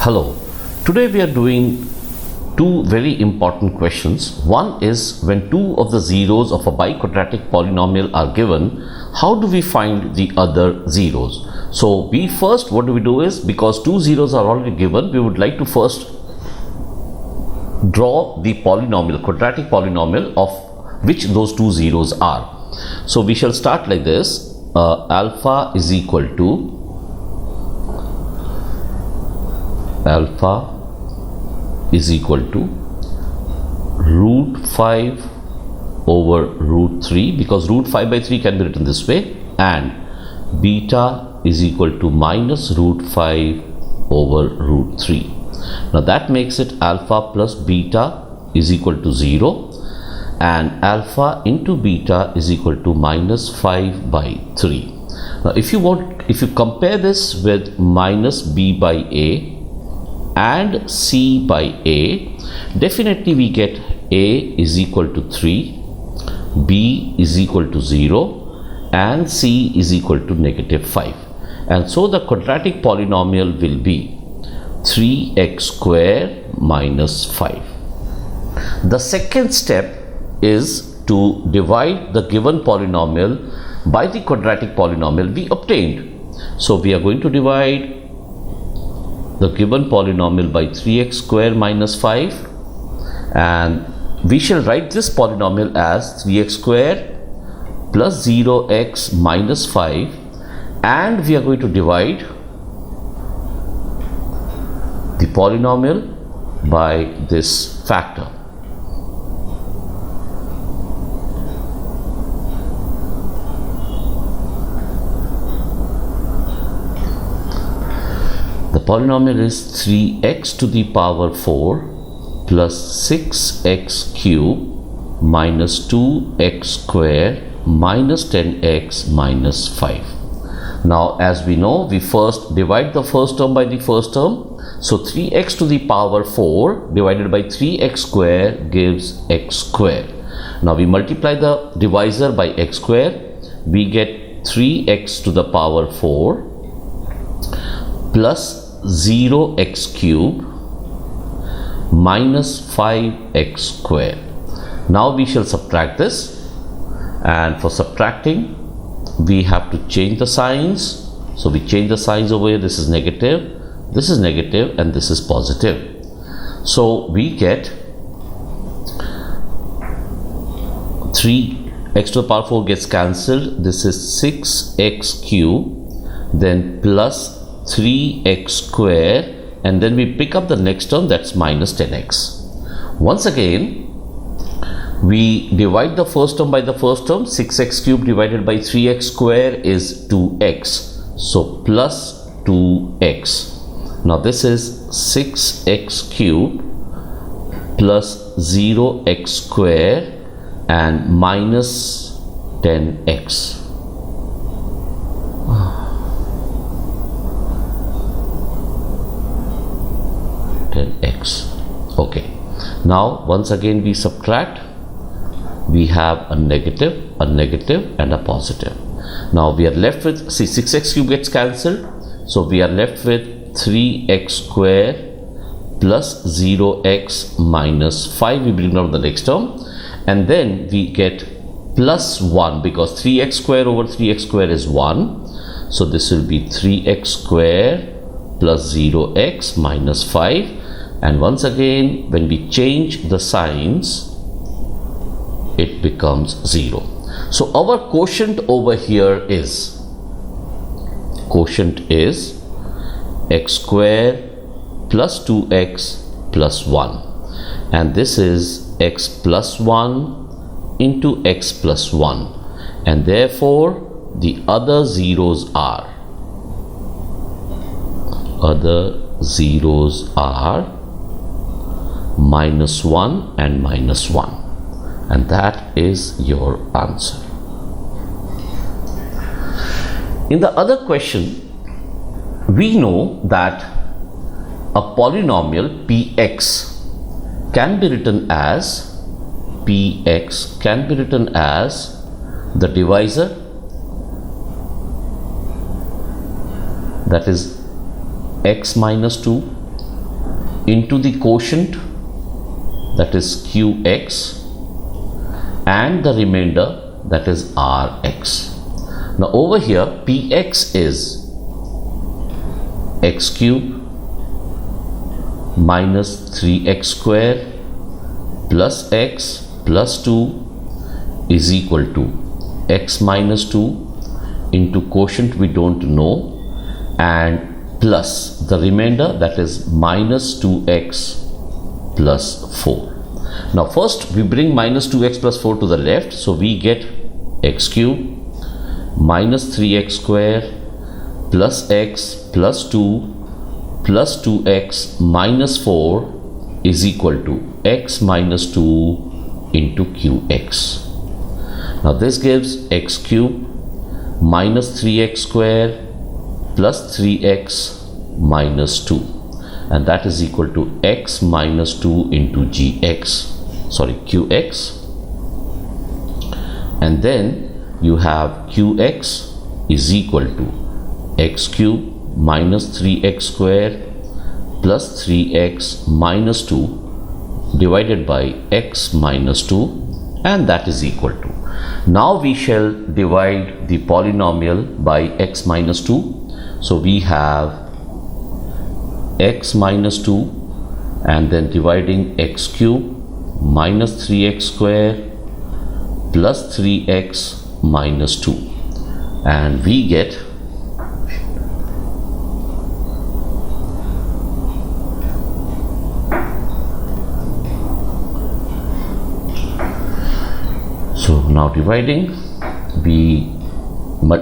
Hello, today we are doing two very important questions. One is when two of the zeros of a biquadratic polynomial are given, how do we find the other zeros? So we first, what do we do is, because two zeros are already given, we would like to first draw the polynomial, quadratic polynomial of which those two zeros are. So we shall start like this, alpha is equal to root 5 over root 3, because root 5 by 3 can be written this way, and beta is equal to minus root 5 over root 3. Now that makes it alpha plus beta is equal to 0, and alpha into beta is equal to minus 5 by 3. Now if you compare this with minus b by a and c by a, definitely we get a is equal to 3, b is equal to 0, and c is equal to negative 5. And so the quadratic polynomial will be 3x square minus 5. The second step is to divide the given polynomial by the quadratic polynomial we obtained. So we are going to divide the given polynomial by 3x square minus 5, and we shall write this polynomial as 3x square plus 0x minus 5, and we are going to divide the polynomial by this factor. The polynomial is 3x to the power 4 plus 6x cube minus 2x square minus 10x minus 5. Now as we know, we first divide the first term by the first term. So 3x to the power 4 divided by 3x square gives x square. Now we multiply the divisor by x square. We get 3x to the power 4 plus 0x cube minus 5x square. Now we shall subtract this, and for subtracting we have to change the signs. So we change the signs over here. This is negative, and this is positive. So we get 3x to the power 4 gets cancelled. This is 6x cube, then plus 3x square, and then we pick up the next term, that's minus 10x. Once again we divide the first term by the first term. 6x cube divided by 3x square is 2x, so plus 2x. Now this is 6x cube plus 0x square and minus 10x. Okay, now once again we subtract. We have a negative, and a positive. Now we are left with, see, 6x cube gets cancelled, so we are left with 3x square plus 0x minus 5. We bring down the next term, and then we get plus 1, because 3x square over 3x square is 1. So this will be 3x square plus 0x minus 5. And once again, when we change the signs, it becomes 0. So our quotient over here is, x square plus 2x plus 1, and this is x plus 1 into x plus 1, and therefore the other zeros are minus 1 and minus 1, and that is your answer. In the other question, we know that a polynomial px can be written as the divisor, that is x minus 2 into the quotient, that is qx, and the remainder, that is rx. Now over here px is x cube minus 3x square plus x plus 2 is equal to x minus 2 into quotient we don't know, and plus the remainder, that is minus 2x plus 4. Now first we bring minus 2x plus 4 to the left, so we get x cube minus 3x square plus x plus 2 plus 2x minus 4 is equal to x minus 2 into qx. Now this gives x cube minus 3x square plus 3x minus 2, and that is equal to x minus 2 into qx, and then you have qx is equal to x cube minus 3x square plus 3x minus 2 divided by x minus 2, and that is equal to. Now we shall divide the polynomial by x minus 2. So we have x minus 2 and then dividing x cube minus 3x square plus 3x minus 2, and we get now dividing, we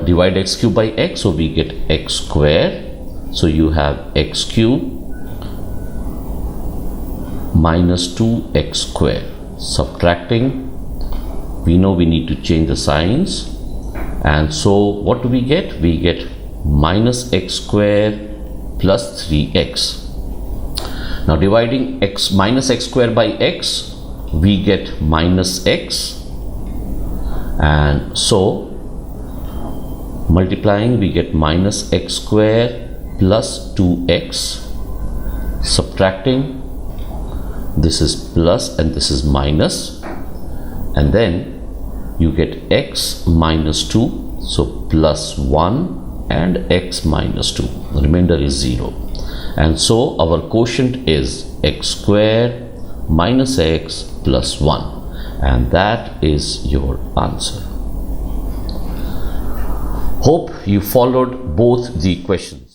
divide x cube by x, so we get x square. So you have x cube minus 2x square. Subtracting, we know we need to change the signs, and so what do we get? We get minus x square plus 3x. Now dividing x minus x square by x, we get minus x, and so multiplying we get minus x square plus 2x. Subtracting, this is plus and this is minus, and then you get x minus 2, so plus 1 and x minus 2, the remainder is 0, and so our quotient is x square minus x plus 1, and that is your answer. Hope you followed both the questions.